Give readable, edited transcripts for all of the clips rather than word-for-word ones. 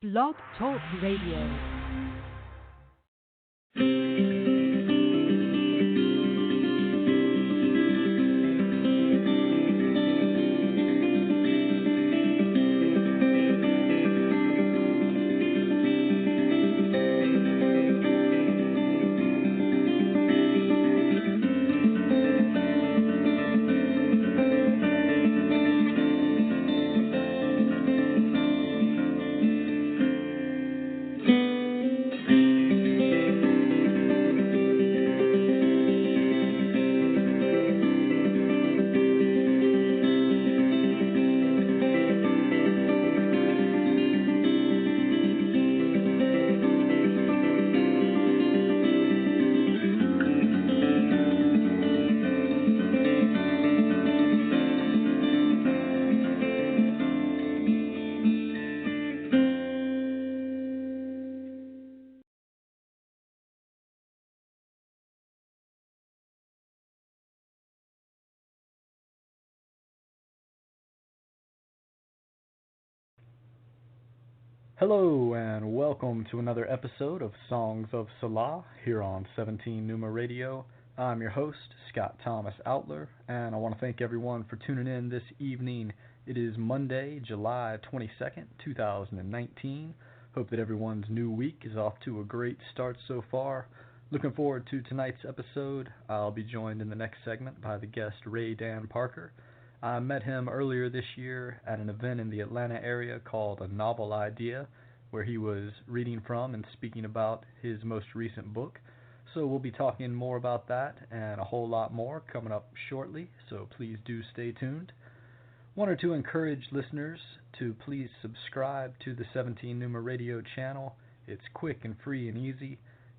Blog Talk Radio. Hello and welcome to another episode of Songs of Selah here on 17 Numa Radio. I'm your host, Scott Thomas Outler, and I want to thank everyone for tuning in this evening. It is Monday, July 22nd, 2019. Hope that everyone's new week is off to a great start so far. Looking forward to tonight's episode. I'll be joined in the next segment by the guest Ray Dan Parker. I met him earlier this year at an event in the Atlanta area called A Novel Idea, where he was reading from and speaking about his most recent book. So we'll be talking more about that and a whole lot more coming up shortly, so please do stay tuned. Wanted to encourage listeners to please subscribe to the 17 Numa Radio channel. It's quick and free and easy.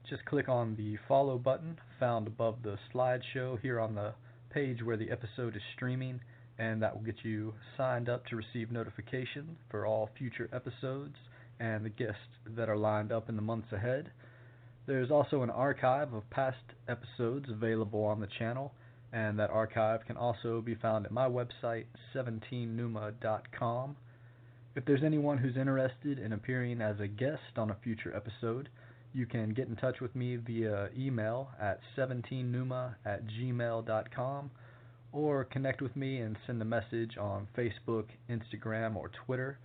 Just click on the follow button found above the slideshow here on the page where the episode is streaming, and that will get you signed up to receive notification for all future episodes and the guests that are lined up in the months ahead. There's also an archive of past episodes available on the channel, and that archive can also be found at my website, 17numa.com. If there's anyone who's interested in appearing as a guest on a future episode, you can get in touch with me via email at 17numa@gmail.com, or connect with me and send a message on Facebook, Instagram, or Twitter.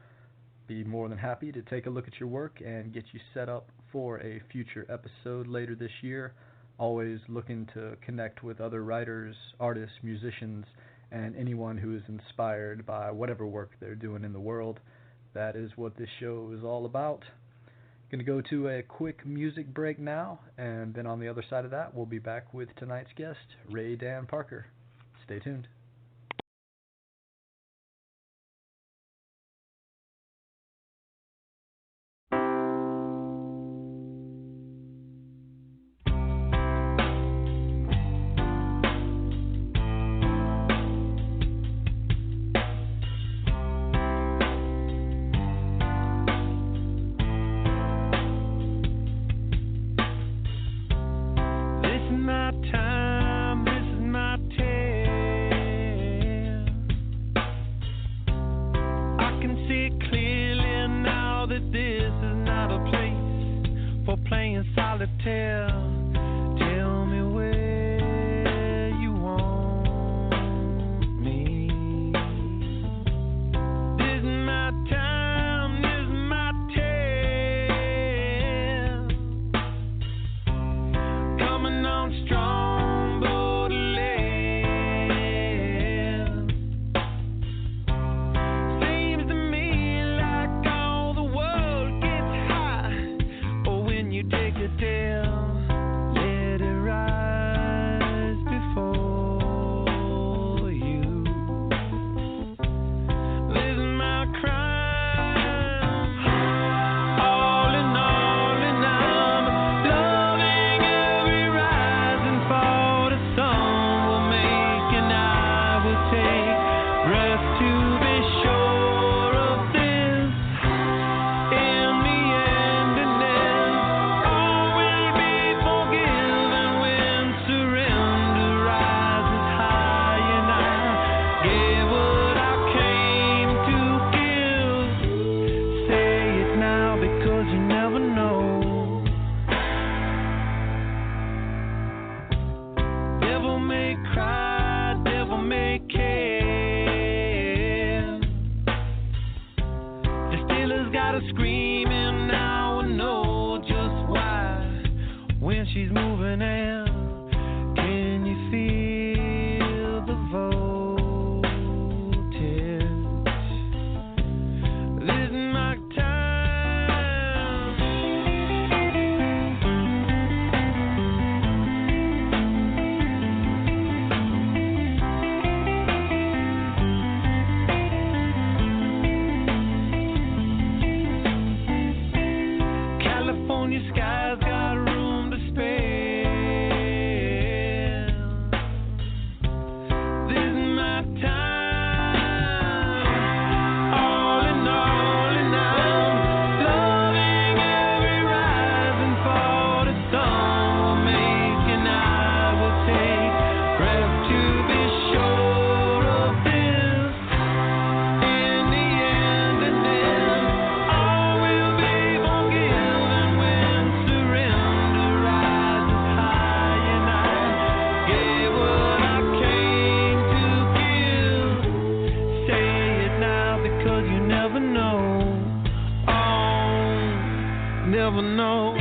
Be more than happy to take a look at your work and get you set up for a future episode later this year. Always looking to connect with other writers, artists, musicians, and anyone who is inspired by whatever work they're doing in the world. That is what this show is all about. Going to go to a quick music break now, and then on the other side of that, we'll be back with tonight's guest, Ray Dan Parker. Stay tuned. This is my time, this is my tale. I can see clearly now that this is not a place for playing solitaire. Tell me where you want me. This is my time, this is my tale. Coming on strong, borderland. Seems to me like all the world gets high, but when you take a tale, has got her screaming now. I know just why. When she's moving in, can you feel the voltage? This is my California skies got room to spare. This is my time. All in all, and I'm loving every rise and fall. The sun will make and I will take breath to be sure of this. In the end, and then all will be forgiven when surrender rises high. And I gave what I came to give. Say it now because you never know. Oh, never know.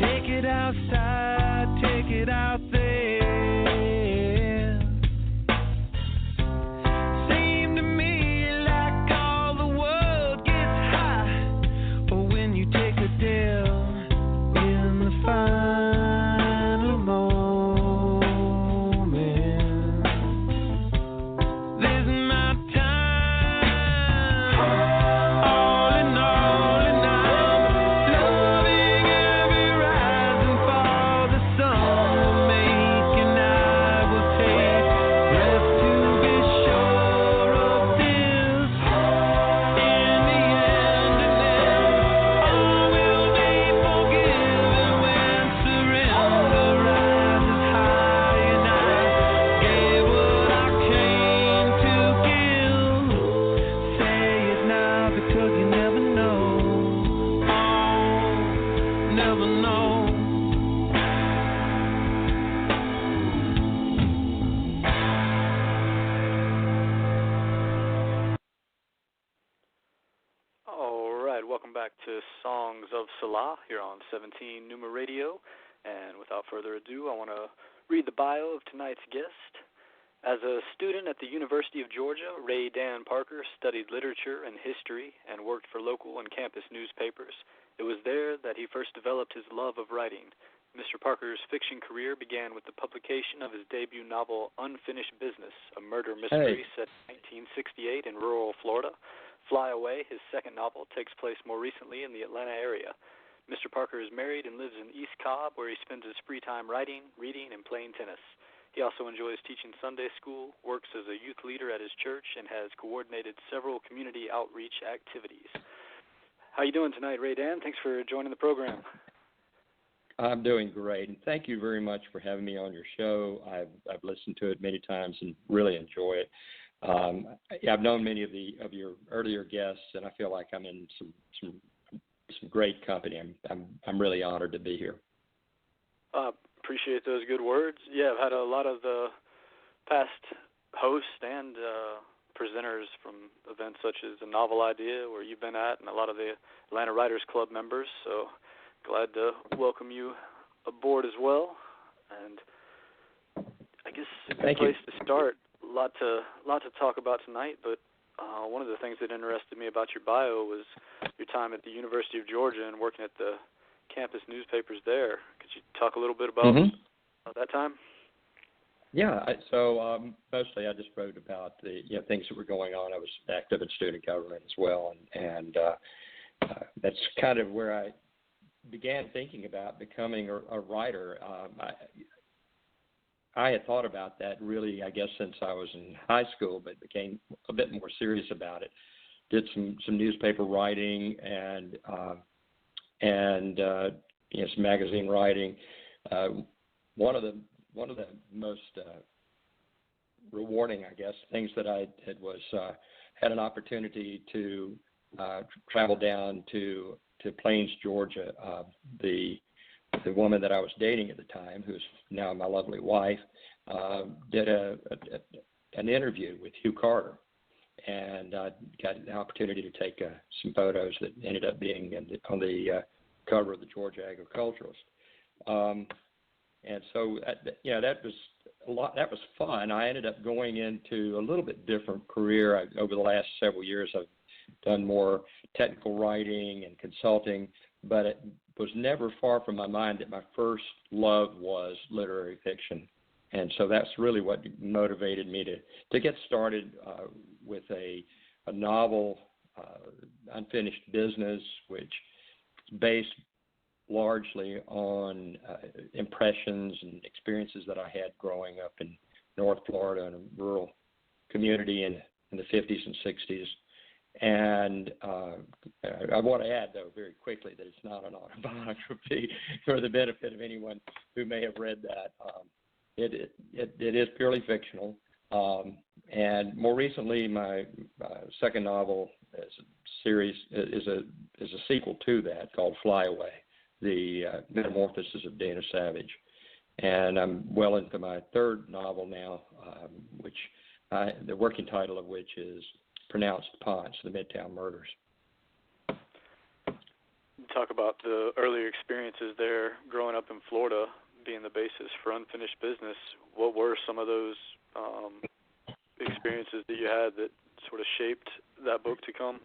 Take it outside, take it out there. Seem to me like all the world gets high, or when you take a dare in the final moment. This is my time. All in all, and I'm loving every rise and fall. The sun will make and I will take breath to be sure of this. In the end, and then all will be forgiven when surrender rises high. And I gave what I came to give. Say it now because you never know. Oh, never know. All right, welcome back to Songs of Selah here on 17 Numa Radio. And without further ado, I want to read the bio of tonight's guest. As a student at the University of Georgia, Ray Dan Parker studied literature and history and worked for local and campus newspapers. It was there that he first developed his love of writing. Mr. Parker's fiction career began with the publication of his debut novel, Unfinished Business, a murder mystery set in 1968 in rural Florida. Fly Away, his second novel, takes place more recently in the Atlanta area. Mr. Parker is married and lives in East Cobb, where he spends his free time writing, reading, and playing tennis. He also enjoys teaching Sunday school, works as a youth leader at his church, and has coordinated several community outreach activities. How you doing tonight, Ray Dan? Thanks for joining the program. I'm doing great, and thank you very much for having me on your show. I've listened to it many times and really enjoy it. I've known many of your earlier guests, and I feel like I'm in some great company. I'm really honored to be here. Appreciate those good words. Yeah, I've had a lot of the past hosts and presenters from events such as the Novel Idea, where you've been at, and a lot of the Atlanta Writers Club members. So glad to welcome you aboard as well. And I guess a good place to start. A lot to talk about tonight, but one of the things that interested me about your bio was your time at the University of Georgia and working at the campus newspapers there. Could you talk a little bit about that time? Yeah, so mostly I just wrote about the things that were going on. I was active in student government as well, and that's kind of where I began thinking about becoming a writer. I had thought about that really, I guess, since I was in high school, but became a bit more serious about it. Did some newspaper writing and some magazine writing. One of the most rewarding, I guess, things that I did was had an opportunity to travel down to Plains, Georgia. The woman that I was dating at the time, who's now my lovely wife, did an interview with Hugh Carter, and I got an opportunity to take some photos that ended up being on the cover of the Georgia Agriculturalist. And so, that was a lot. That was fun. I ended up going into a little bit different career. Over the last several years, I've done more technical writing and consulting, but it was never far from my mind that my first love was literary fiction. And so that's really what motivated me to get started with a novel, Unfinished Business, which is based largely on impressions and experiences that I had growing up in North Florida in a rural community in the 50s and 60s. And I want to add, though, very quickly that it's not an autobiography for the benefit of anyone who may have read that. It is purely fictional. And more recently, my second novel is a sequel to that called Fly Away, The Metamorphosis of Dana Savage. And I'm well into my third novel now, which the working title of which is Pronounced Ponce, The Midtown Murders. Talk about the earlier experiences there, growing up in Florida, being the basis for Unfinished Business. What were some of those experiences that you had that sort of shaped that book to come?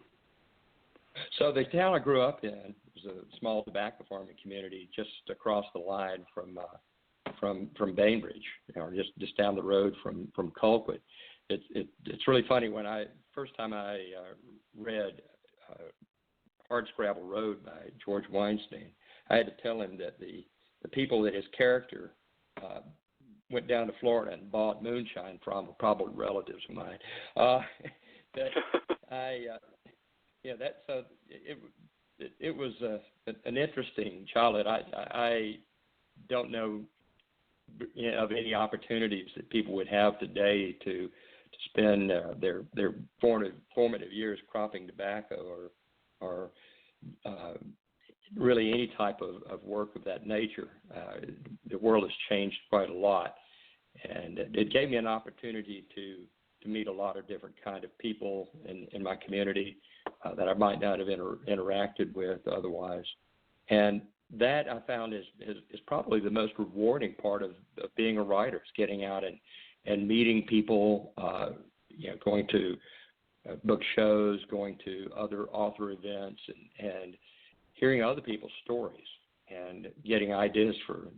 So the town I grew up in was a small tobacco farming community just across the line from Bainbridge, just down the road from Colquitt. It's really funny. When first time I read Hardscrabble Road by George Weinstein, I had to tell him that the people that his character went down to Florida and bought moonshine from were probably relatives of mine. It was an interesting childhood. I don't know of any opportunities that people would have today to spend their formative years cropping tobacco or really any type of work of that nature. The world has changed quite a lot, and it gave me an opportunity to meet a lot of different kind of people in my community that I might not have interacted with otherwise. And that I found is probably the most rewarding part of being a writer, is getting out and meeting people, going to book shows, going to other author events, and hearing other people's stories and getting ideas for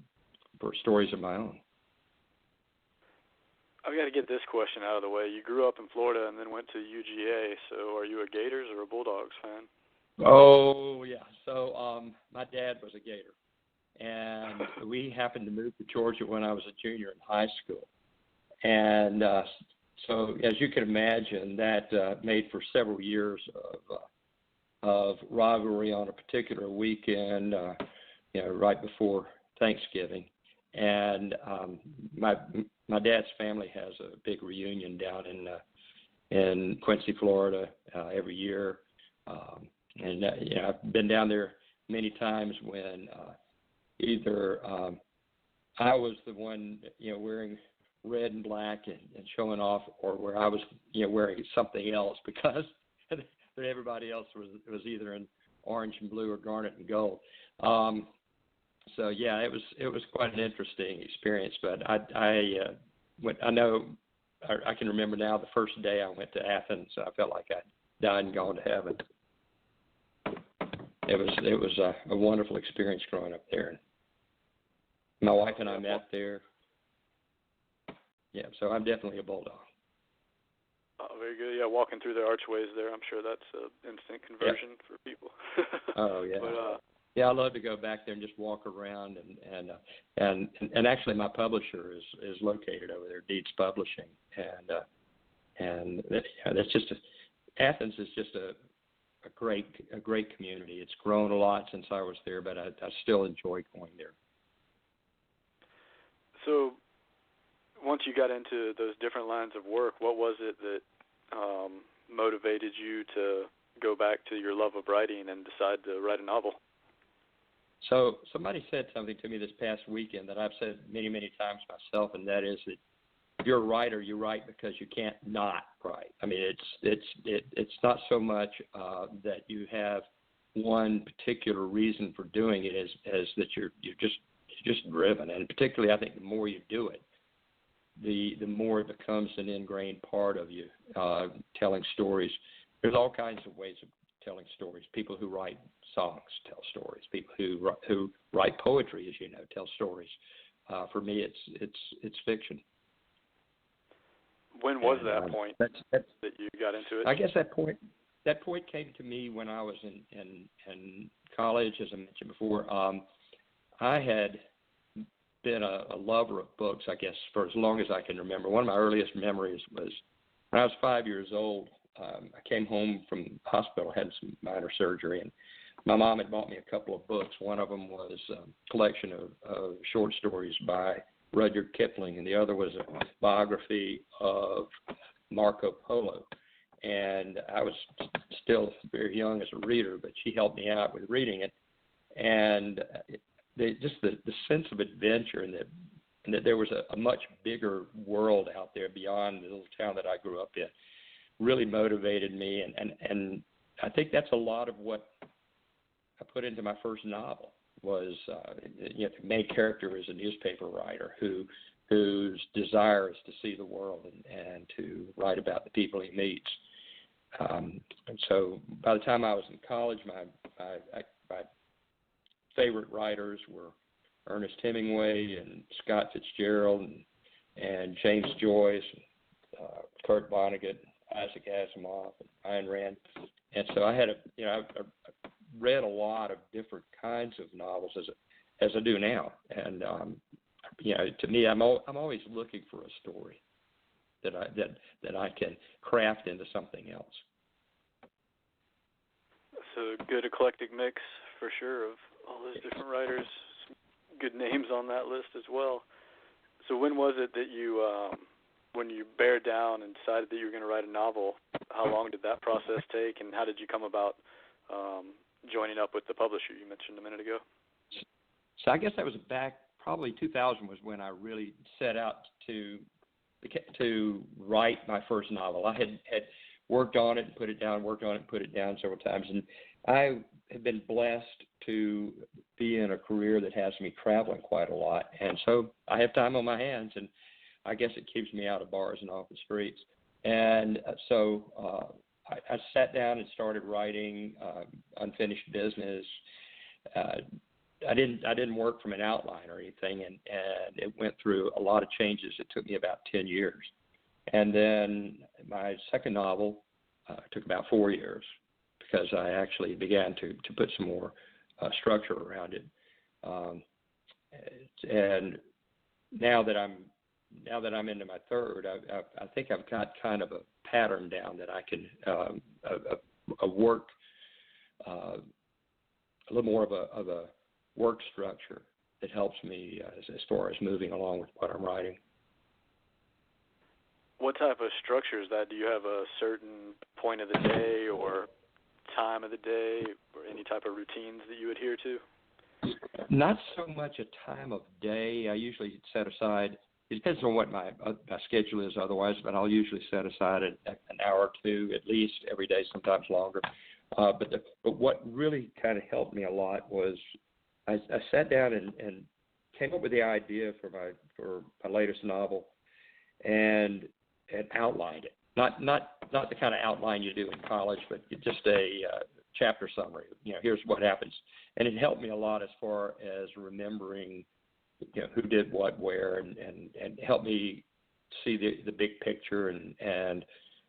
stories of my own. I've got to get this question out of the way. You grew up in Florida and then went to UGA, so are you a Gators or a Bulldogs fan? Oh, yeah. So my dad was a Gator, and we happened to move to Georgia when I was a junior in high school. And so, as you can imagine, that made for several years of rivalry on a particular weekend, right before Thanksgiving. And my dad's family has a big reunion down in Quincy, Florida, every year. And I've been down there many times when either I was the one, wearing red and black and showing off, or where I was, wearing something else because everybody else was either in orange and blue or garnet and gold. So yeah, it was quite an interesting experience. But I can remember now the first day I went to Athens. I felt like I'd died and gone to heaven. It was a wonderful experience growing up there. My wife and I met there. Yeah, so I'm definitely a Bulldog. Oh, very good. Yeah, walking through the archways there, I'm sure that's an instant conversion for people. Oh, yeah. But, I love to go back there and just walk around, and actually my publisher is located over there, Deeds Publishing, and that's just Athens is just a great community. It's grown a lot since I was there, but I still enjoy going there. So, once you got into those different lines of work, what was it that motivated you to go back to your love of writing and decide to write a novel? So somebody said something to me this past weekend that I've said many, many times myself, and that is that if you're a writer, you write because you can't not write. I mean, it's not so much that you have one particular reason for doing it as that you're just driven, and particularly I think the more you do it, the more it becomes an ingrained part of you. Telling stories, there's all kinds of ways of telling stories. People who write songs tell stories. People who write poetry, as you know, tell stories. For me, it's fiction. When was that point that you got into it? I guess that point came to me when I was in college, as I mentioned before. I had been a lover of books, I guess, for as long as I can remember. One of my earliest memories was when I was 5 years old. I came home from the hospital, had some minor surgery, and my mom had bought me a couple of books. One of them was a collection of short stories by Rudyard Kipling, and the other was a biography of Marco Polo. And I was still very young as a reader, but she helped me out with reading it. And the sense of adventure and that there was a much bigger world out there beyond the little town that I grew up in really motivated me. And I think that's a lot of what I put into my first novel was the main character is a newspaper writer whose desire is to see the world and to write about the people he meets. And so by the time I was in college, my favorite writers were Ernest Hemingway and Scott Fitzgerald and James Joyce, Kurt Vonnegut, Isaac Asimov, and Ayn Rand. And so I had I read a lot of different kinds of novels as I do now. And to me, I'm always looking for a story that I can craft into something else. So good eclectic mix for sure of all those different writers. Some good names on that list as well. So when was it that you, when you bared down and decided that you were going to write a novel, how long did that process take, and how did you come about joining up with the publisher you mentioned a minute ago? So I guess that was back, probably 2000 was when I really set out to write my first novel. I had worked on it and put it down, worked on it and put it down several times, and I have been blessed to be in a career that has me traveling quite a lot, and so I have time on my hands, and I guess it keeps me out of bars and off the streets. And so I sat down and started writing Unfinished Business. I didn't work from an outline or anything, and it went through a lot of changes. It took me about 10 years. And then my second novel took about 4 years because I actually began to put some more structure around it. And now that I'm into my third, I think I've got kind of a pattern down that I can work a little more of a work structure that helps me as far as moving along with what I'm writing. What type of structure is that? Do you have a certain point of the day or time of the day or any type of routines that you adhere to? Not so much a time of day. I usually set aside, it depends on what my schedule is otherwise, but I'll usually set aside an hour or two at least every day, sometimes longer. But what really kind of helped me a lot was I sat down and came up with the idea for my latest novel and outlined it. Not the kind of outline you do in college, but just a chapter summary. Here's what happens, and it helped me a lot as far as remembering, who did what, where, and helped me see the big picture. And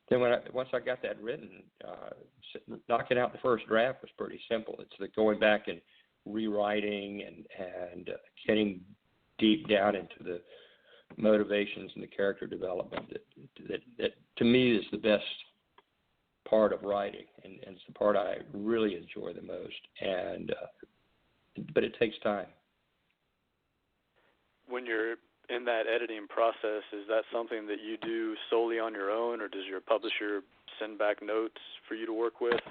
then once I got that written, knocking out the first draft was pretty simple. It's going back and rewriting and getting deep down into the motivations and the character development that to me is the best part of writing, and it's the part I really enjoy the most. But it takes time. When you're in that editing process, is that something that you do solely on your own, or does your publisher send back notes for you to work with?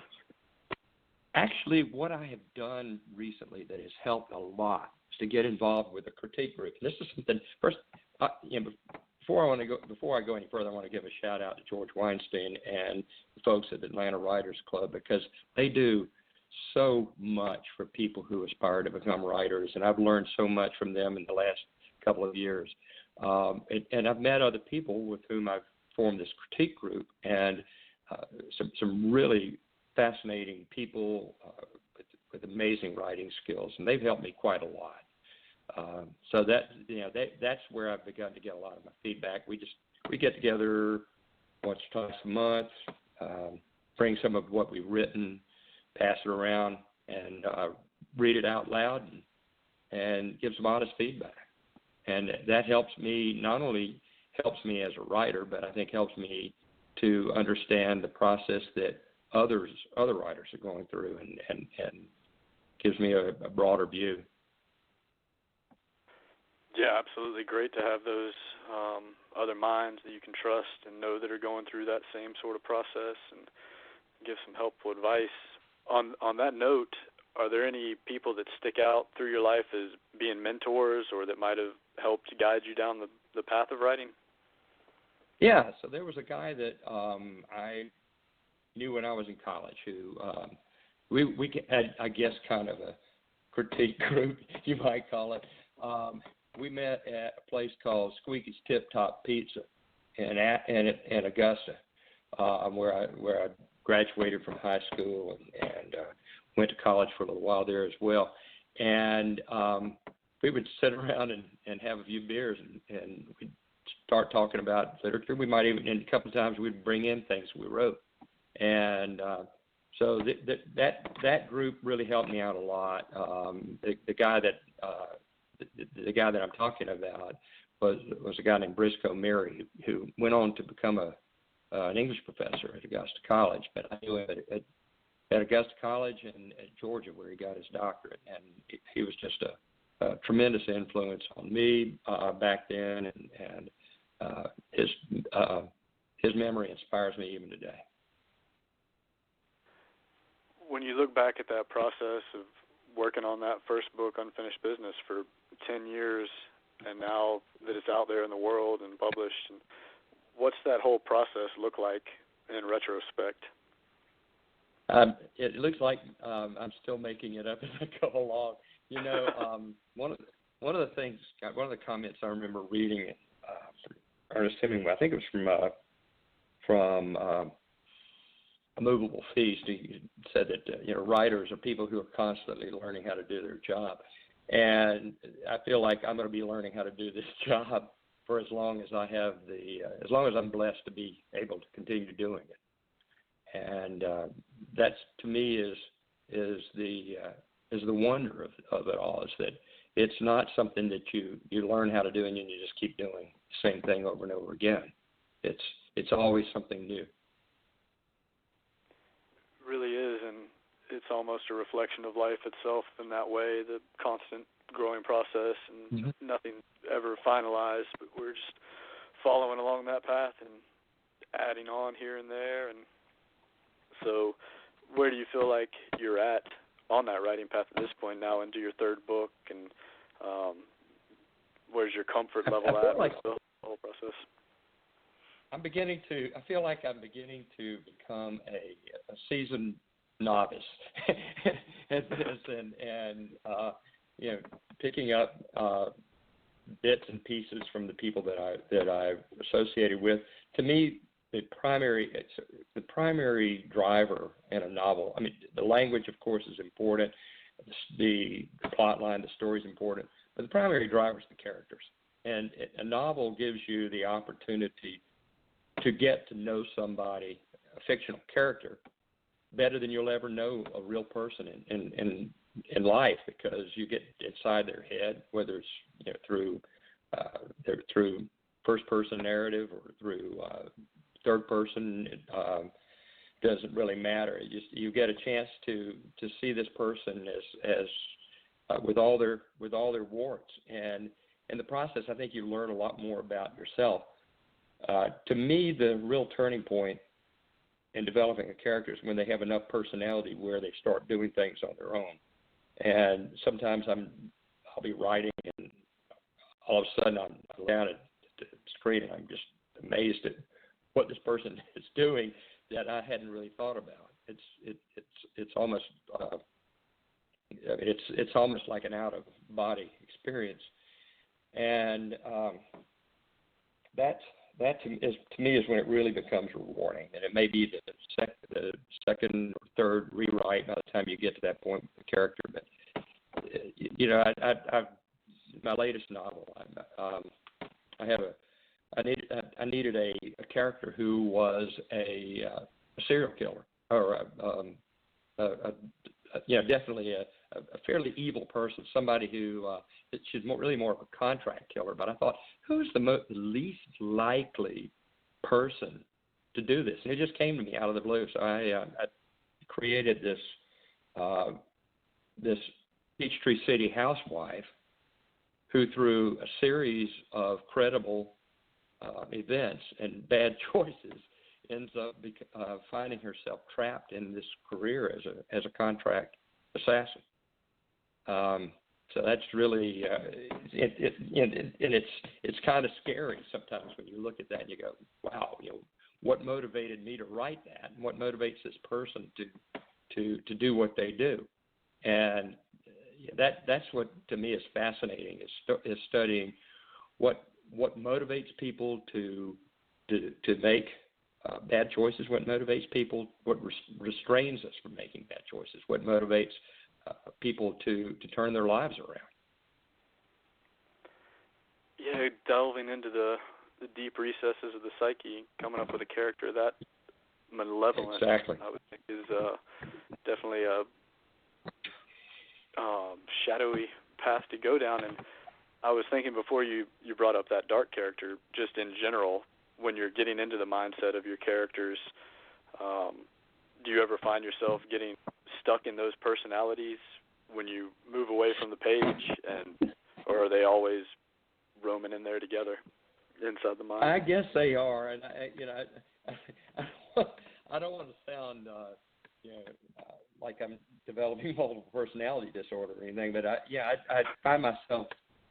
Actually, what I have done recently that has helped a lot is to get involved with a critique group. And this is something, first, before I go any further, I want to give a shout out to George Weinstein and the folks at the Atlanta Writers Club, because they do so much for people who aspire to become writers, and I've learned so much from them in the last couple of years. And I've met other people with whom I've formed this critique group, and some really fascinating people with amazing writing skills, and they've helped me quite a lot. So that's where I've begun to get a lot of my feedback. We get together once or twice a month, bring some of what we've written, pass it around, and read it out loud and give some honest feedback. And that helps me, not only helps me as a writer, but I think helps me to understand the process that other writers are going through, and gives me a broader view. Yeah, absolutely. Great to have those other minds that you can trust and know that are going through that same sort of process, and give some helpful advice. On that note, are there any people that stick out through your life as being mentors, or that might have helped guide you down the path of writing? Yeah, so there was a guy that I knew when I was in college who we had, I guess, kind of a critique group, you might call it. We met at a place called Squeaky's Tip Top Pizza in Augusta, where I graduated from high school and went to college for a little while there as well. And we would sit around and have a few beers, and we'd start talking about literature. We might even, and a couple of times, we'd bring in things we wrote. And so that group really helped me out a lot. The guy that I'm talking about was a guy named Briscoe Mary, who went on to become an English professor at Augusta College. But I knew him at Augusta College and at Georgia, where he got his doctorate, and he was just a tremendous influence on me back then, and his memory inspires me even today. When you look back at that process of working on that first book, Unfinished Business, for 10 years, and now that it's out there in the world and published, and what's that whole process look like in retrospect? It looks like I'm still making it up as I go along. You know, one of the comments I remember reading from Ernest Hemingway, I think it was from A Movable Feast. He said that writers are people who are constantly learning how to do their job, and I feel like I'm going to be learning how to do this job for as long as I have as long as I'm blessed to be able to continue doing it. And that's, to me, is the wonder of it all, is that it's not something that you learn how to do and then you just keep doing the same thing over and over again. It's always something new. It really is, and it's almost a reflection of life itself in that way, the constant growing process, and nothing ever finalized, but we're just following along that path and adding on here and there. And so where do you feel like you're at on that writing path at this point now into your third book, and where's your comfort level at with the whole process? I feel like I'm beginning to become a seasoned novice at this, and picking up bits and pieces from the people that I've associated with. To me, the primary driver in a novel, I mean, the language, of course, is important. The plot line, the story is important, but the primary driver is the characters. And a novel gives you the opportunity to get to know somebody, a fictional character, better than you'll ever know a real person. And in life, because you get inside their head, whether it's through first person narrative or through third person. It doesn't really matter. You get a chance to see this person as with all their warts, and in the process, I think you learn a lot more about yourself. To me, the real turning point in developing a character is when they have enough personality where they start doing things on their own. And sometimes I'll be writing, and all of a sudden I'm down at the screen and I'm just amazed at what this person is doing that I hadn't really thought about. It's almost it's almost like an out of body experience, and that to me is when it really becomes rewarding. And it may be the second or third rewrite by the time you get to that point with the character. But I my latest novel, I needed a character who was a serial killer, or definitely a fairly evil person, somebody who she's really more of a contract killer. But I thought, who's the least likely person to do this? And it just came to me out of the blue. So I created this Peachtree City housewife who, through a series of credible events and bad choices, ends up finding herself trapped in this career as a contract assassin. So that's really it's kind of scary sometimes when you look at that and you go, wow, what motivated me to write that, and what motivates this person to do what they do. And that's what to me is fascinating, is studying what motivates people to make bad choices, what motivates people, what restrains us from making bad choices, what motivates people to turn their lives around. Yeah, delving into the deep recesses of the psyche, coming up with a character that malevolent, exactly. I would think is definitely a shadowy path to go down. And I was thinking before you brought up that dark character, just in general, when you're getting into the mindset of your characters, do you ever find yourself getting stuck in those personalities when you move away from the page, or are they always roaming in there together inside the mind? I guess they are, and I don't want to sound like I'm developing multiple personality disorder or anything, but I find myself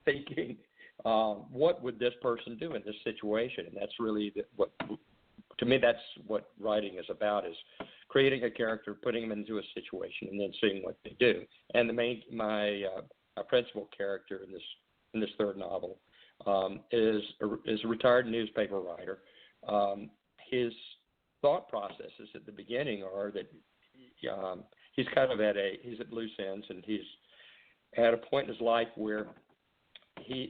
thinking, what would this person do in this situation? And that's really to me, that's what writing is about, is creating a character, putting them into a situation, and then seeing what they do. And my principal character in this third novel is a retired newspaper writer. His thought processes at the beginning are that he's kind of he's at loose ends, and he's at a point in his life where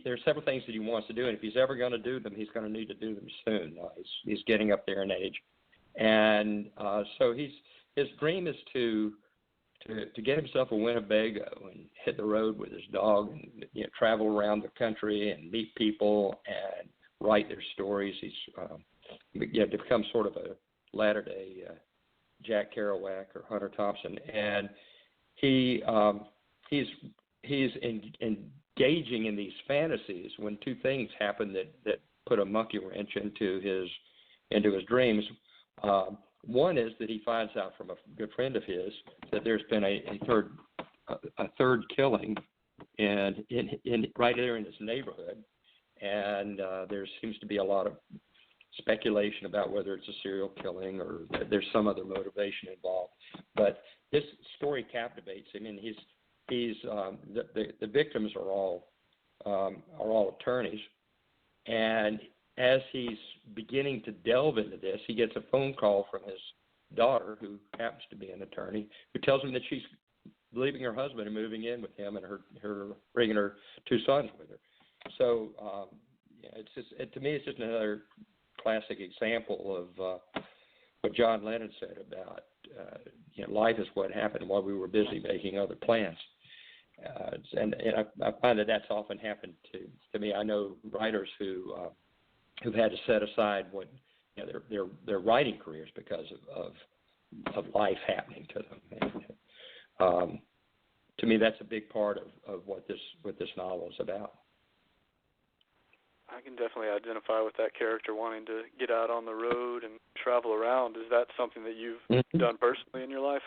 there's several things that he wants to do, and if he's ever going to do them, he's going to need to do them soon. He's getting up there in age, and so his dream is to get himself a Winnebago and hit the road with his dog, and travel around the country and meet people and write their stories. He's to become sort of a latter-day Jack Kerouac or Hunter Thompson, and he's engaging in these fantasies when two things happen that put a monkey wrench into his dreams. One is that he finds out from a good friend of his that there's been a third killing in right there in his neighborhood, and there seems to be a lot of speculation about whether it's a serial killing or there's some other motivation involved. But this story captivates him, and the victims are all attorneys, and as he's beginning to delve into this, he gets a phone call from his daughter, who happens to be an attorney, who tells him that she's leaving her husband and moving in with him, and her bringing her two sons with her. So it's just, to me, it's just another classic example of what John Lennon said about life is what happened while we were busy making other plans. I find that that's often happened to me. I know writers who've had to set aside what their writing careers because of life happening to them. And, to me, that's a big part of what this novel is about. I can definitely identify with that character wanting to get out on the road and travel around. Is that something that you've done personally in your life?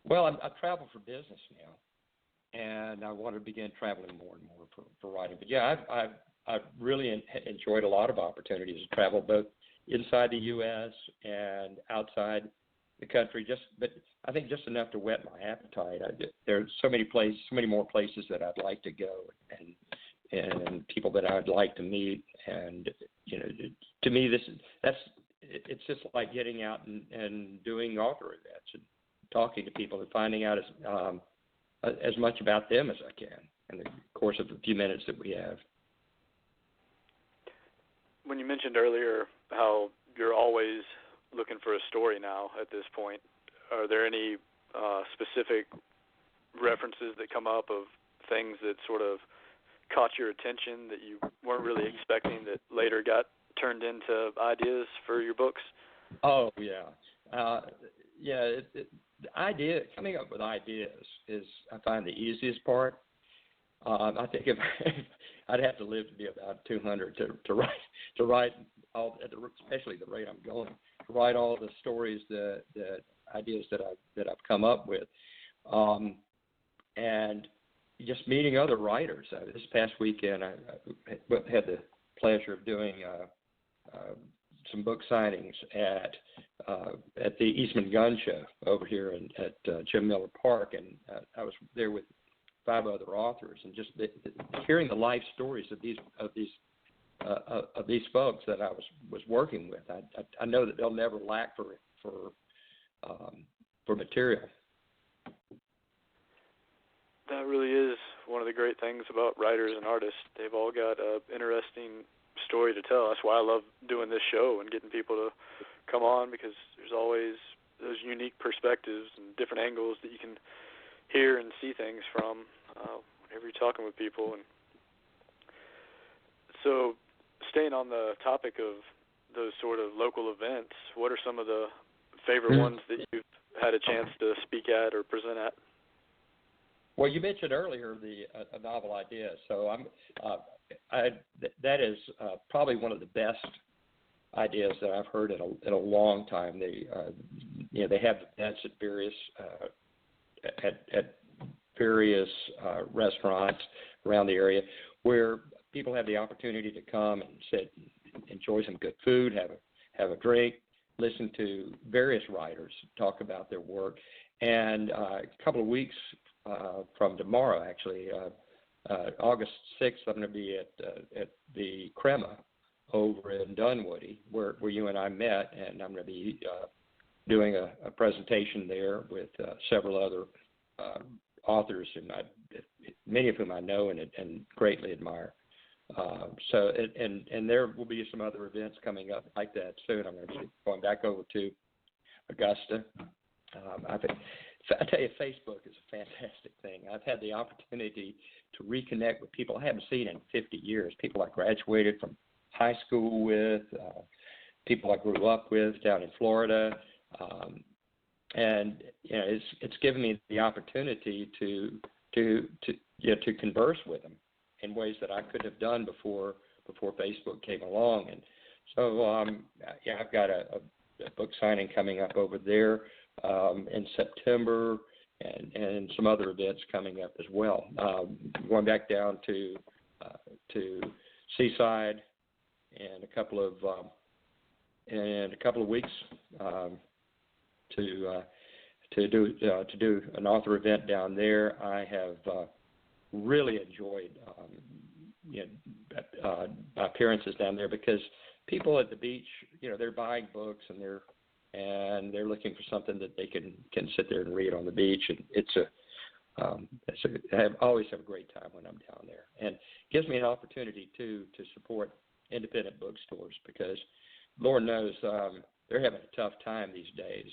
Well, I travel for business now, and I want to begin traveling more and more for writing. But yeah, I've really enjoyed a lot of opportunities to travel, both inside the U.S. and outside the country. But I think just enough to whet my appetite. There's so many more places that I'd like to go, and people that I'd like to meet. And to me, it's just like getting out and doing author events and talking to people and finding out as much about them as I can in the course of the few minutes that we have. When you mentioned earlier how you're always looking for a story now at this point, are there any specific references that come up of things that sort of caught your attention that you weren't really expecting that later got turned into ideas for your books? Oh, yeah. The idea, coming up with ideas is, I find, the easiest part. I think if I'd have to live to be about 200 to write all, especially the rate I'm going, to write all the stories that ideas that I've come up with, and just meeting other writers. This past weekend, I had the pleasure of doing some book signings at the Eastman Gun Show over here at Jim Miller Park, and I was there with 5 other authors, and just hearing the life stories of these folks that I was working with. I know that they'll never lack for material. That really is one of the great things about writers and artists. They've all got an interesting story to tell. That's why I love doing this show and getting people to come on, because there's always those unique perspectives and different angles that you can hear and see things from whenever you're talking with people. And so, staying on the topic of those sort of local events, what are some of the favorite ones that you've had a chance to speak at or present at? Well, you mentioned earlier a novel idea, so that is probably one of the best ideas that I've heard in a long time. They have events at various restaurants around the area where people have the opportunity to come and sit, enjoy some good food, have a drink, listen to various writers talk about their work, and a couple of weeks from tomorrow, actually, August 6th, I'm going to be at the Crema over in Dunwoody, where you and I met, and I'm going to be doing a presentation there with several other authors, and many of whom I know and greatly admire. And there will be some other events coming up like that soon. I'm actually going back over to Augusta. I tell you, Facebook is a fantastic thing. I've had the opportunity to reconnect with people I haven't seen in 50 years, people I graduated from high school with, people I grew up with down in Florida, and it's given me the opportunity to converse with them in ways that I couldn't have done before Facebook came along. And so I've got a book signing coming up over there in September, and some other events coming up as well. Going back down to Seaside in a couple of weeks to do an author event down there. I have really enjoyed appearances down there, because people at the beach, they're buying books and they're looking for something that they can sit there and read on the beach, and I always have a great time when I'm down there, and it gives me an opportunity to support independent bookstores, because Lord knows they're having a tough time these days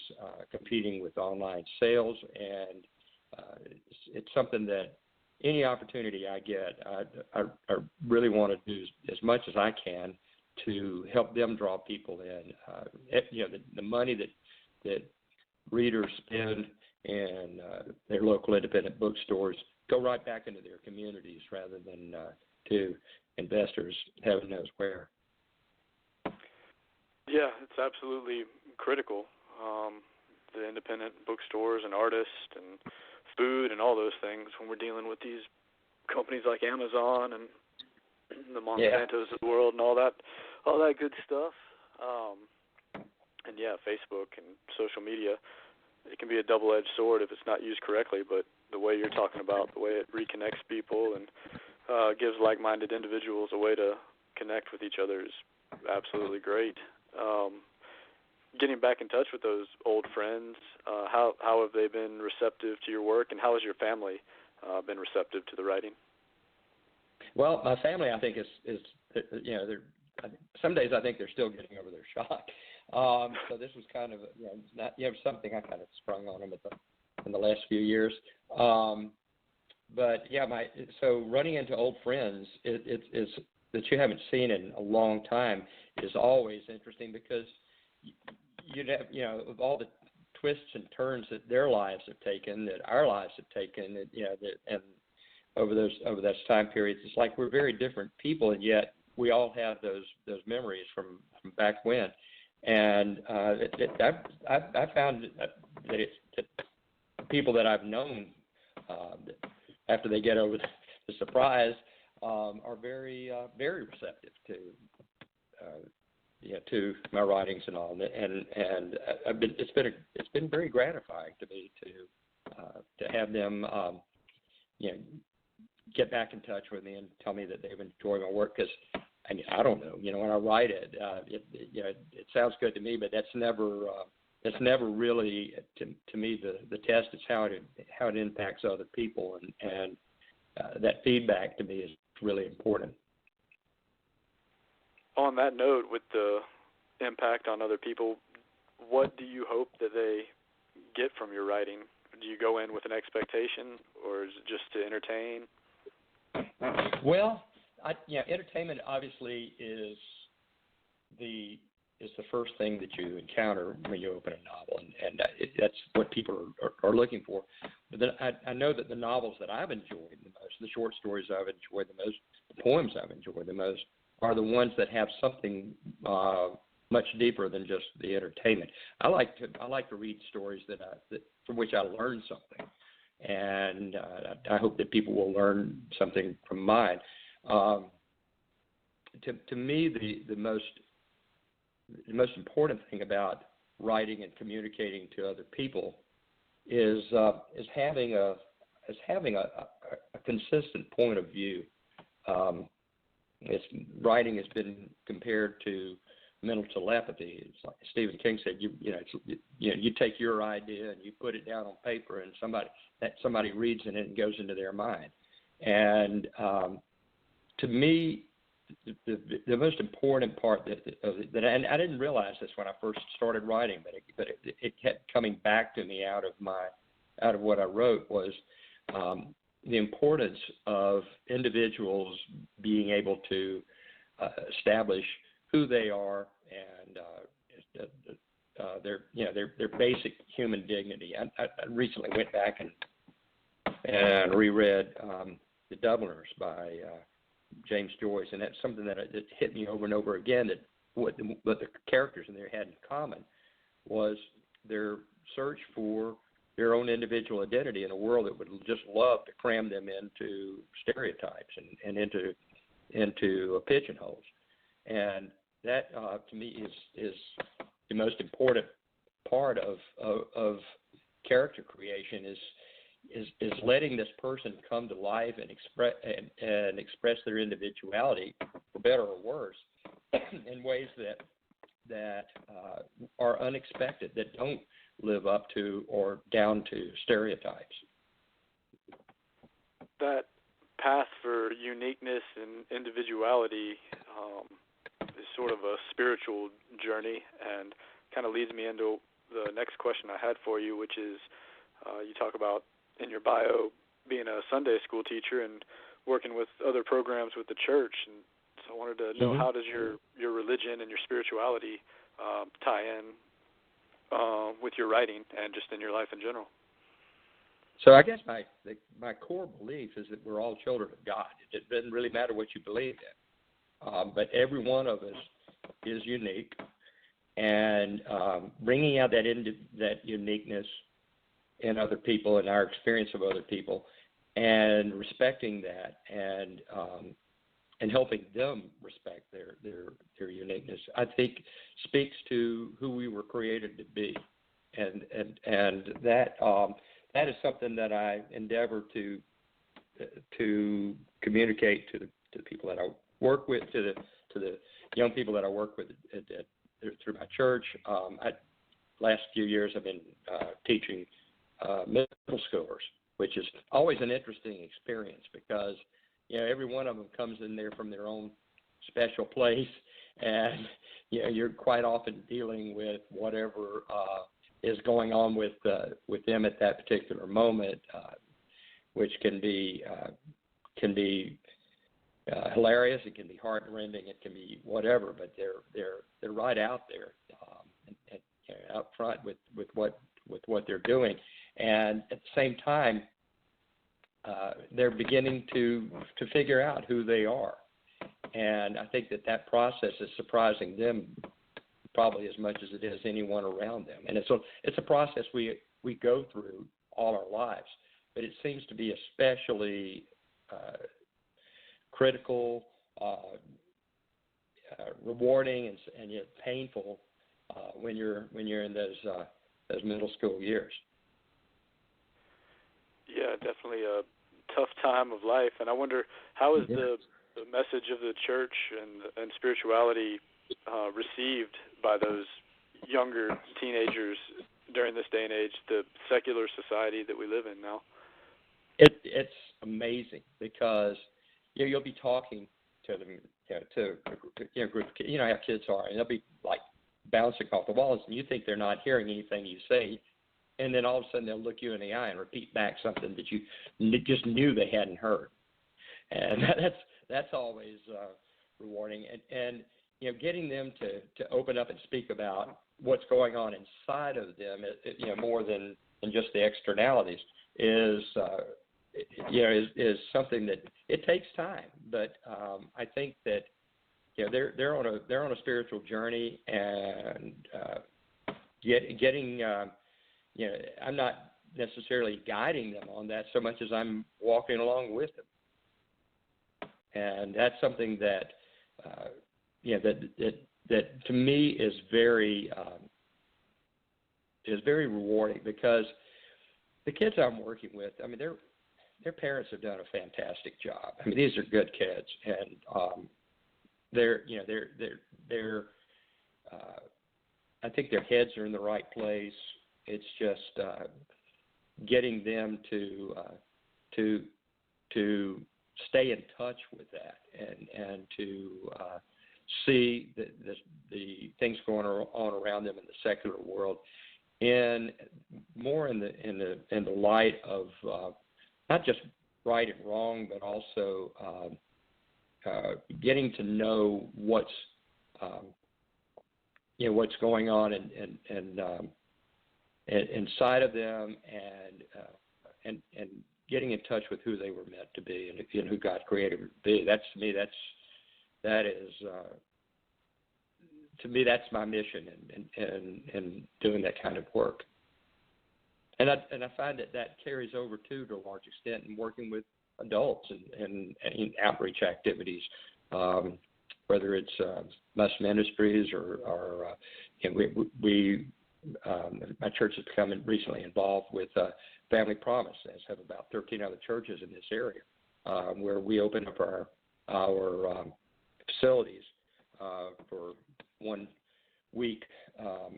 competing with online sales and it's something that any opportunity I get, I really want to do as much as I can to help them draw people in. The money that readers spend in their local independent bookstores go right back into their communities rather than to investors, heaven knows where. Yeah, it's absolutely critical. The independent bookstores and artists and food and all those things when we're dealing with these companies like Amazon and the Monsantos of the world and all that good stuff. And yeah, Facebook and social media, it can be a double-edged sword if it's not used correctly, but the way you're talking about, the way it reconnects people and gives like-minded individuals a way to connect with each other is absolutely great. Getting back in touch with those old friends, how have they been receptive to your work, and how has your family been receptive to the writing? Well, my family, I think, is some days I think they're still getting over their shock. So this was kind of something I kind of sprung on them in the last few years. But yeah, so running into old friends is that you haven't seen in a long time is always interesting, because you'd have, of all the twists and turns that their lives have taken, that our lives have taken, and over those time periods, it's like we're very different people, and yet we all have those memories from back when. And I found that people that I've known, after they get over the surprise, are very receptive to my writings and all, and it's been very gratifying to me to have them get back in touch with me and tell me that they've enjoyed my work, because I don't know, when I write it, it sounds good to me, but that's never really to me the test. Is how it impacts other people, and that feedback to me is really important. On that note, with the impact on other people, what do you hope that they get from your writing? Do you go in with an expectation, or is it just to entertain? Well, entertainment obviously is the first thing that you encounter when you open a novel, and that's what people are looking for. But then I know that the novels that I've enjoyed the most, the short stories I've enjoyed the most, the poems I've enjoyed the most, are the ones that have something much deeper than just the entertainment. I like to read stories from which I learn something, and I hope that people will learn something from mine. To me, the most important thing about writing and communicating to other people is having a consistent point of view. Writing has been compared to mental telepathy. It's like Stephen King said, you take your idea and you put it down on paper, and somebody reads it and it goes into their mind. And to me, the most important part that and I didn't realize this when I first started writing, but it kept coming back to me out of what I wrote, was the importance of individuals being able to establish who they are and their basic human dignity. I recently went back and reread The Dubliners by James Joyce, and that's something that hit me over and over again, that what the characters in there had in common was their search for their own individual identity in a world that would just love to cram them into stereotypes and into pigeonholes. And that to me is the most important part of character creation, is letting this person come to life and express their individuality, for better or worse, in ways that are unexpected, that don't live up to or down to stereotypes. That path for uniqueness and individuality is sort of a spiritual journey, and kind of leads me into the next question I had for you, which is you talk about in your bio being a Sunday school teacher and working with other programs with the church, and so I wanted to know how does your religion and your spirituality tie in with your writing and just in your life in general. So I guess my core belief is that we're all children of God. It doesn't really matter what you believe in, but every one of us is unique, and bringing out that uniqueness in other people and our experience of other people, and respecting that, and helping them respect their uniqueness, I think speaks to who we were created to be, and that is something that I endeavor to communicate to the people that I work with, to the young people that I work with through my church. Last few years I've been teaching middle schoolers, which is always an interesting experience because every one of them comes in there from their own special place, and you're quite often dealing with whatever is going on with them at that particular moment, which can be hilarious. It can be heartrending. It can be whatever. But they're right out there and out front with what they're doing, and at the same time, they're beginning to figure out who they are, and I think that process is surprising them probably as much as it is anyone around them. And it's a process we go through all our lives, but it seems to be especially critical, rewarding, and yet painful when you're in those middle school years. Yeah, definitely a tough time of life, and I wonder how is the message of the church and spirituality received by those younger teenagers during this day and age, the secular society that we live in now? It's amazing because you'll be talking to them, to a group of kids, how kids are, and they'll be like bouncing off the walls, and you think they're not hearing anything you say, and then all of a sudden they'll look you in the eye and repeat back something that you just knew they hadn't heard, and that's always rewarding, and getting them to open up and speak about what's going on inside of them, more than just the externalities, is something that it takes time. But I think that they're on a spiritual journey, and getting I'm not necessarily guiding them on that so much as I'm walking along with them, and that's something that that to me is very rewarding, because the kids I'm working with, I mean, their parents have done a fantastic job. I mean, these are good kids, and they're I think their heads are in the right place. It's just getting them to stay in touch with that, and to see the things going on around them in the secular world, in the light of not just right and wrong, but also getting to know what's going on and inside of them, and getting in touch with who they were meant to be, and who God created them to be. That's to me, that's my mission in doing that kind of work. And I find that carries over too, to a large extent, in working with adults and outreach activities, whether it's bus ministries or my church has become recently involved with Family Promise, as have about 13 other churches in this area, where we open up our facilities for 1 week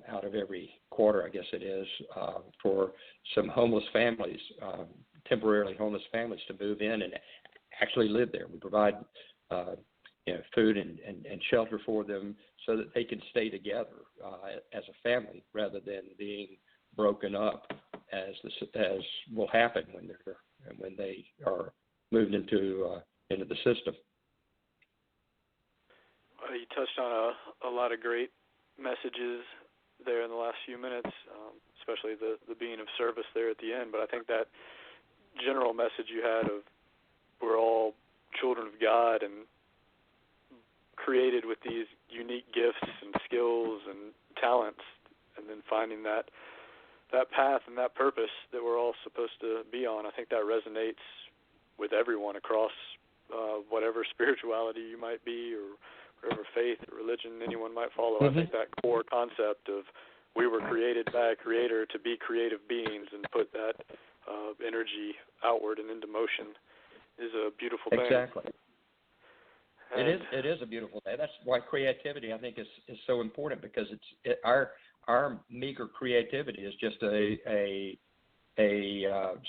out of every quarter, I guess it is, for some homeless families, temporarily homeless families, to move in and actually live there. We provide food and shelter for them so that they can stay together as a family, rather than being broken up as will happen when they are moved into the system. You touched on a lot of great messages there in the last few minutes, especially the being of service there at the end. But I think that general message you had of we're all children of God and created with these unique gifts and skills and talents, and then finding that path and that purpose that we're all supposed to be on. I think that resonates with everyone across whatever spirituality you might be or whatever faith or religion anyone might follow. I think that core concept of we were created by a creator to be creative beings and put that energy outward and into motion is a beautiful thing. Exactly. It is a beautiful thing. That's why creativity, I think, is so important, because our meager creativity is just a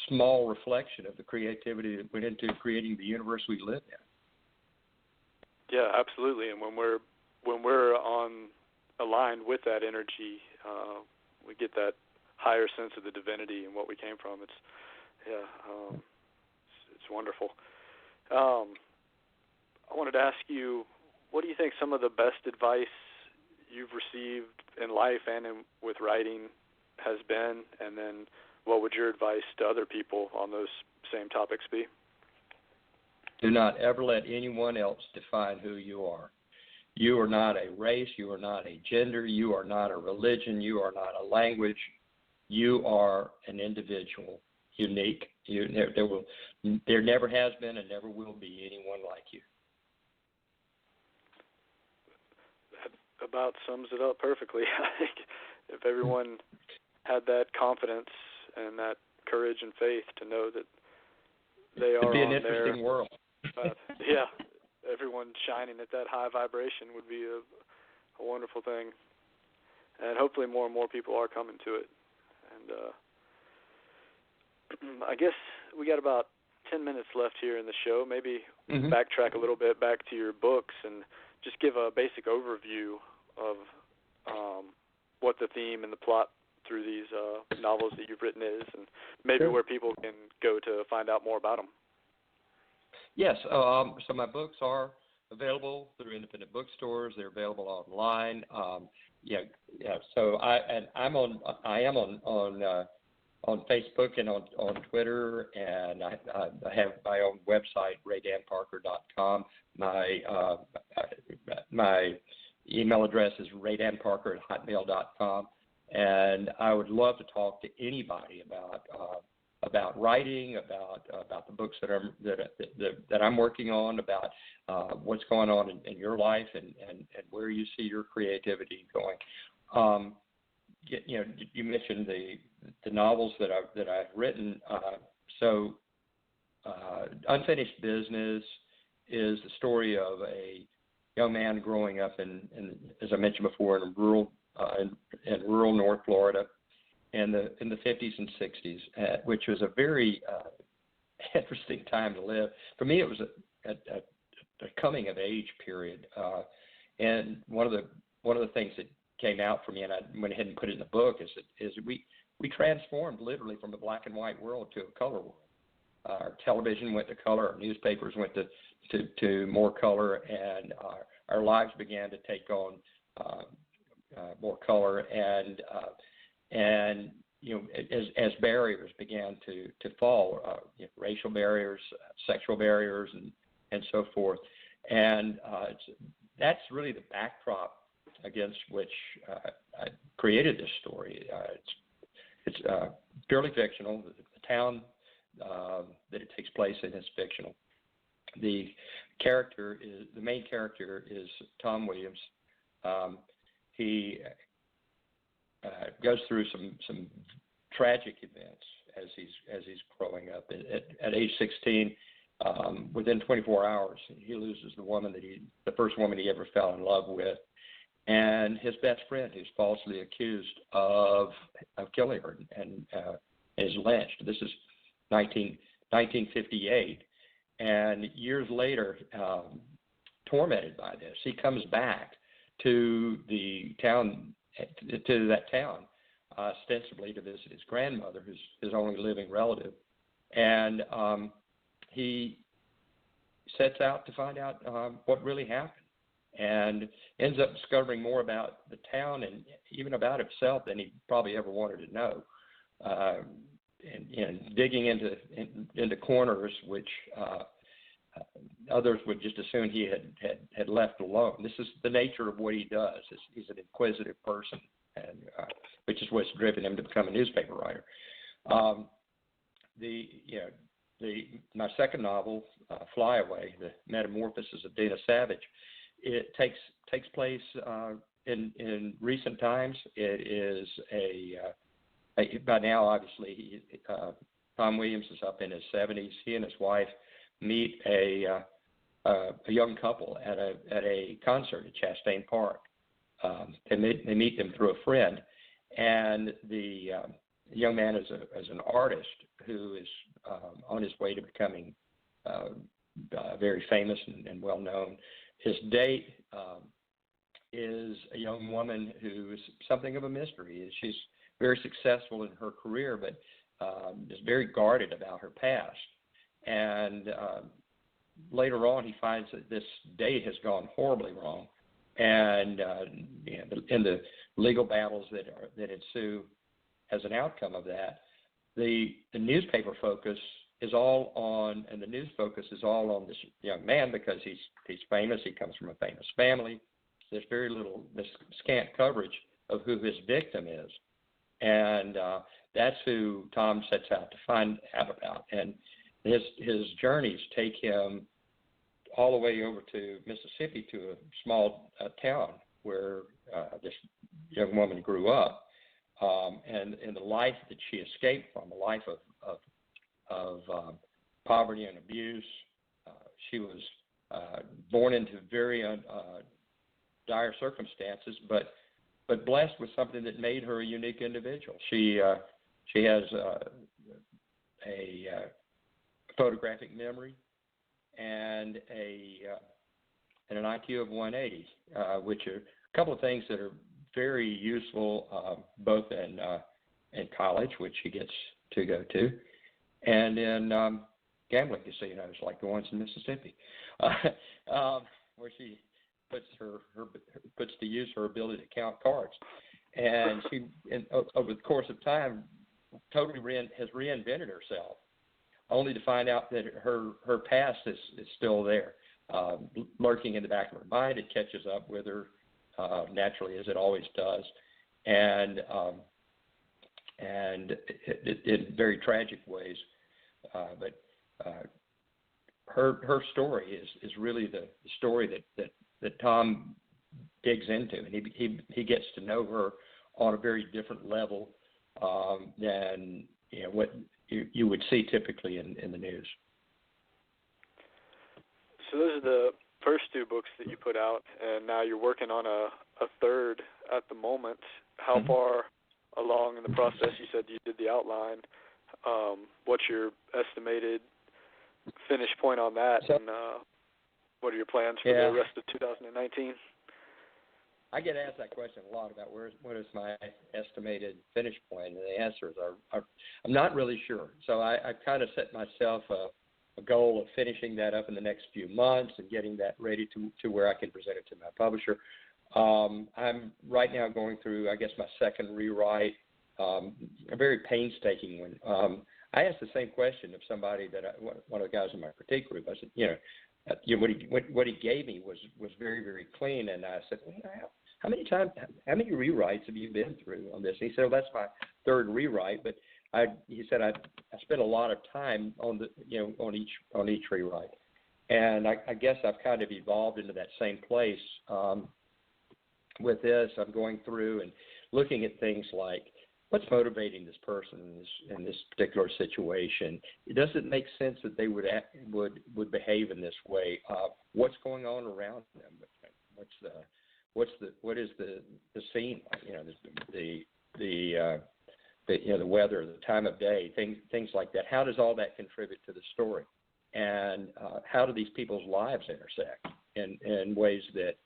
small reflection of the creativity that went into creating the universe we live in. Yeah, absolutely. And when we're aligned with that energy, we get that higher sense of the divinity and what we came from. It's wonderful. I wanted to ask you, what do you think some of the best advice you've received in life and with writing has been, and then what would your advice to other people on those same topics be? Do not ever let anyone else define who you are. You are not a race. You are not a gender. You are not a religion. You are not a language. You are an individual, unique. There never has been and never will be anyone like you. That about sums it up perfectly. I think if everyone had that confidence and that courage and faith to know that they are It'd be on an interesting their world. yeah, everyone shining at that high vibration would be a wonderful thing, and hopefully more and more people are coming to it. And I guess we got about 10 minutes left here in the show. Maybe backtrack a little bit back to your books and just give a basic overview of what the theme and the plot through these novels that you've written is, and maybe where people can go to find out more about them. Yes, so my books are available through independent bookstores. They're available online. So I am on Facebook and on Twitter, and I have my own website, raydanparker.com. My email address is raydanparker@hotmail.com, and I would love to talk to anybody about writing, about the books that I'm working on, about what's going on in your life and where you see your creativity going. You mentioned the novels that I've written. So Unfinished Business is the story of a young man growing up in as I mentioned before, in rural North Florida in the 50s and 60s, which was a very interesting time to live. For me, it was a coming of age period, and one of the things that came out for me, and I went ahead and put it in the book, is we transformed literally from a black and white world to a color world. Our television went to color, our newspapers went to more color, and our lives began to take on more color, and as barriers began to fall, racial barriers, sexual barriers, and so forth, and that's really the backdrop against which I created this story. It's purely fictional. The town that it takes place in is fictional. The main character is Tom Williams. He goes through some tragic events as he's growing up. At age 16, within 24 hours, he loses the first woman he ever fell in love with, and his best friend, who's falsely accused of killing her, and is lynched. This is 1958, and years later, tormented by this, he comes back to the town, to that town, ostensibly to visit his grandmother, who's his only living relative, and he sets out to find out what really happened, and ends up discovering more about the town and even about himself than he probably ever wanted to know, and digging into corners which others would just assume he had left alone. This is the nature of what he does. He's an inquisitive person, and which is what's driven him to become a newspaper writer. My second novel, Fly Away, The Metamorphosis of Dana Savage, it takes place in recent times. It is by now, obviously, Tom Williams is up in his 70s. He and his wife meet a young couple at a concert at Chastain Park. They meet them through a friend, and the young man is an artist who is on his way to becoming very famous and well known. His date is a young woman who is something of a mystery. She's very successful in her career, but is very guarded about her past. And later on, he finds that this date has gone horribly wrong, and in the legal battles that ensue as an outcome of that, the newspaper focus is all on, and the news focus is all on this young man because he's famous. He comes from a famous family. There's very little, this scant coverage of who his victim is, and that's who Tom sets out to find out about. And his journeys take him all the way over to Mississippi, to a small town where this young woman grew up, and in the life that she escaped from, a life of poverty and abuse. She was born into very dire circumstances, but blessed with something that made her a unique individual. She has a photographic memory and an IQ of 180, which are a couple of things that are very useful both in college, which she gets to go to, and in gambling casinos like the ones in Mississippi, where she puts to use her ability to count cards. And she, over the course of time, totally has reinvented herself, only to find out that her past is still there, lurking in the back of her mind. It catches up with her naturally, as it always does, and in very tragic ways. But her story is really the story that Tom digs into, and he gets to know her on a very different level than what you would see typically in the news. So those are the first two books that you put out, and now you're working on a third at the moment. How far along in the process? You said you did the outline. What's your estimated finish point on that, and what are your plans for the rest of 2019? I get asked that question a lot about what is my estimated finish point, and the answers are I'm not really sure. So I've kind of set myself a goal of finishing that up in the next few months and getting that ready to where I can present it to my publisher. I'm right now going through, I guess, my second rewrite, a very painstaking one. I asked the same question of somebody one of the guys in my critique group. I said, what he gave me was very, very clean, and I said, well, how many rewrites have you been through on this? And he said, well, that's my third rewrite, but he said I spent a lot of time on each rewrite, and I guess I've kind of evolved into that same place with this. I'm going through and looking at things like, what's motivating this person in this particular situation? Does it make sense that they would behave in this way? What's going on around them? What is the scene? The weather, the time of day, things like that. How does all that contribute to the story? And how do these people's lives intersect in ways that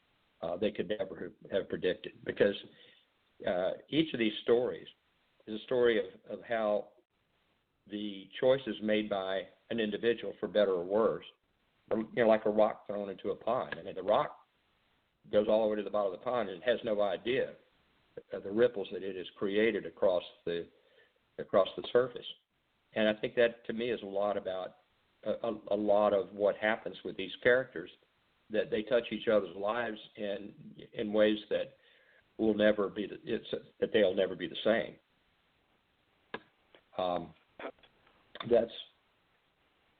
they could never have predicted? Because each of these stories is a story of how the choices made by an individual, for better or worse, like a rock thrown into a pond. I mean, the rock goes all the way to the bottom of the pond and has no idea of the ripples that it has created across the surface. And I think that, to me, is a lot about a lot of what happens with these characters, that they touch each other's lives in ways that will never be that they'll never be the same.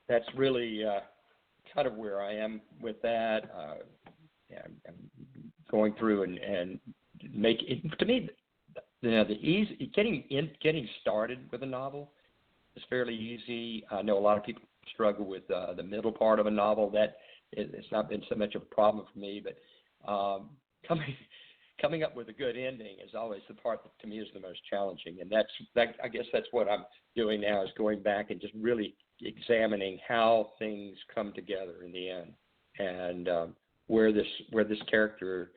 That's really kind of where I am with that. I'm going through and make it, to me, getting started with a novel is fairly easy. I know a lot of people struggle with the middle part of a novel. That it's not been so much of a problem for me, but coming up with a good ending is always the part that to me is the most challenging. And I guess that's what I'm doing now, is going back and just really examining how things come together in the end, and where this character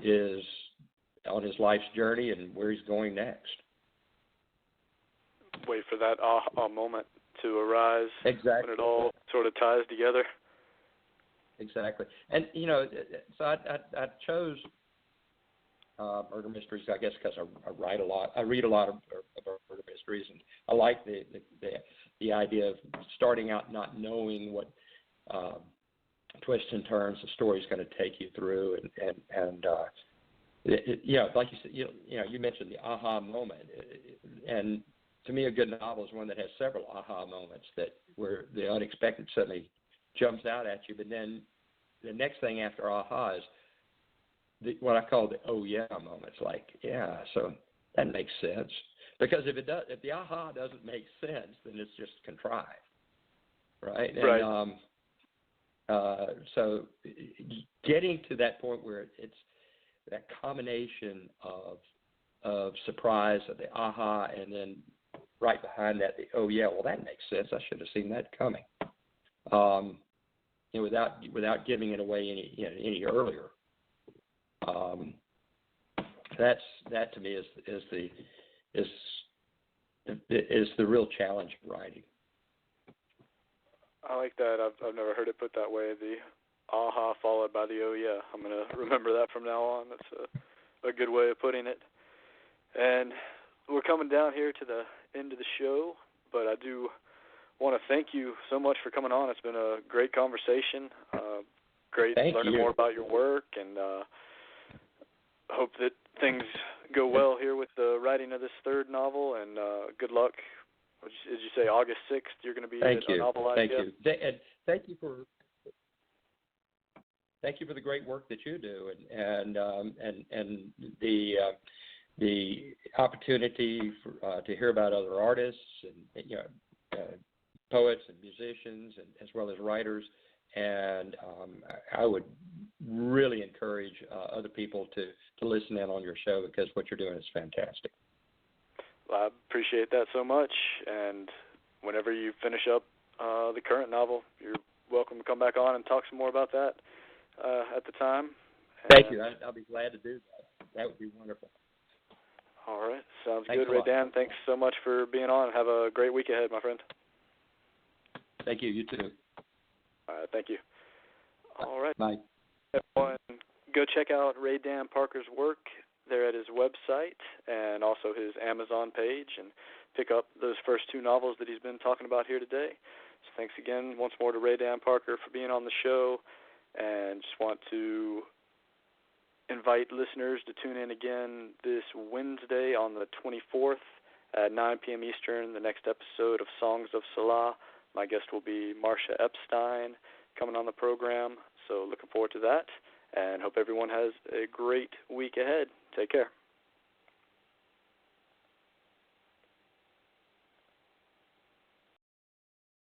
is on his life's journey and where he's going next. Wait for that aha moment to arise. Exactly. When it all sort of ties together. Exactly. And, so I chose murder mysteries, I guess, because I read a lot of murder mysteries, and I like the idea of starting out not knowing what twists and turns the story's going to take you through, and like you said, you mentioned the aha moment, and to me, a good novel is one that has several aha moments where the unexpected suddenly jumps out at you, but then the next thing after aha is what I call the oh yeah moments. Like, yeah, so that makes sense. Because if the aha doesn't make sense, then it's just contrived, right? Right. And so getting to that point where it's that combination of surprise, of the aha, and then right behind that, the oh yeah, well that makes sense. I should have seen that coming. Without giving it away any earlier. That to me is the real challenge of writing. I like that. I've never heard it put that way. The aha followed by the oh yeah. I'm gonna remember that from now on. That's a good way of putting it. And we're coming down here to the end of the show, but I do want to thank you so much for coming on. It's been a great conversation. Great learning more about your work, and hope that things go well here with the writing of this third novel, and good luck. Did you say August 6th you're going to be at a novel idea? And thank you for the great work that you do, and the opportunity to hear about other artists and poets and musicians, and as well as writers. And I would really encourage other people to listen in on your show, because what you're doing is fantastic. Well, I appreciate that so much. And whenever you finish up the current novel, you're welcome to come back on and talk some more about that at the time. Thank you. I'll be glad to do that. That would be wonderful. All right. Sounds Thanks good, Ray Dan. Thanks so much for being on. Have a great week ahead, my friend. Thank you. You too. All right. Thank you. All right. Bye. Everyone, go check out Ray Dan Parker's work there at his website and also his Amazon page, and pick up those first two novels that he's been talking about here today. So thanks again once more to Ray Dan Parker for being on the show, and just want to invite listeners to tune in again this Wednesday on the 24th at 9 p.m. Eastern, the next episode of Songs of Selah. My guest will be Marcia Epstein coming on the program, so looking forward to that, and hope everyone has a great week ahead. Take care.